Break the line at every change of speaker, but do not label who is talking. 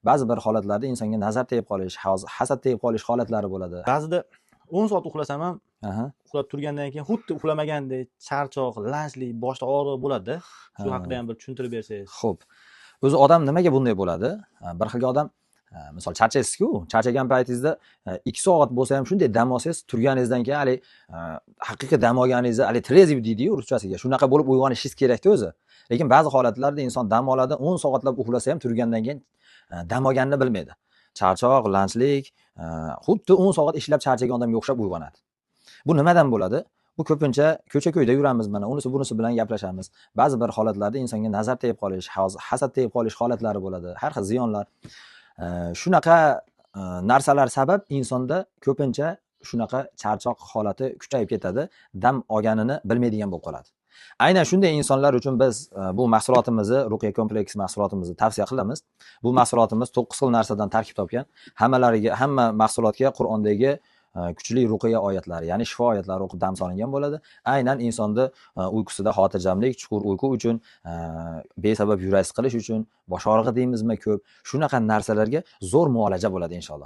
ba'zi bir holatlarda insonga nazar tegib qolish, hasad tegib qolish holatlari bo'ladi.
Ba'zida 10 soat uxlasam ham
Aha.
uxlab turgandan keyin xuddi uxlamagandek charchoq, lanjlik, boshda og'riq bo'ladi-da. Shu haqida ham bir tushuntirib bersangiz.
Xo'p. O'zi odam nimaga bunday bo'ladi? Bir xilga odam misol charchaysiz-ku, charchagan paytingizda 2 soat bo'lsa ham shunday dam olsangiz, turganingizdan keyin hali haqiqiy dam olganingizda hali trezev deydi-yu ruschasiga. Shunaqa bo'lib uyg'onishingiz kerak-da o'zi. Lekin ba'zi holatlarda inson dam oladi, 10 soatlab uxlasa ham turgandan keyin dam olganini bilmaydi. Charchoq, lanjlik, xuddi 10 soat ishlab charchagan odamga o'xshab uyg'onadi. Bu nimadan bo'ladi? Bu ko'pincha ko'cha-ko'yda yuramiz mana, unisi bunisi bilan gaplashamiz. Ba'zi bir holatlarda insonga nazar tegib qolish, hasad tegib qolish holatlari bo'ladi. Har xil ziyonlar. Shunaqa narsalar sabab insonda ko'pincha shunaqa charchoq holati kuchayib ketadi, dam olganini bilmaydigan bo'lib qoladi. Aynan shunday insonlar uchun biz bu mahsulotimizni, Ruqiya kompleks mahsulotimizni tavsiya qilamiz. Bu mahsulotimiz 9 xil narsadan tarkib topgan. Hamma mahsulotga Qur'ondagi kuchli ruqiya oyatlari, ya'ni shifo oyatlari o'qib dam solingan bo'ladi. Aynan insonni uyqusida xotirjamlik, chuqur uyqu uchun, besabab yurak siqilish uchun, bosh og'rig'i deymizmi ko'p, shunaqa narsalarga zo'r muolaja bo'ladi inshaalloh.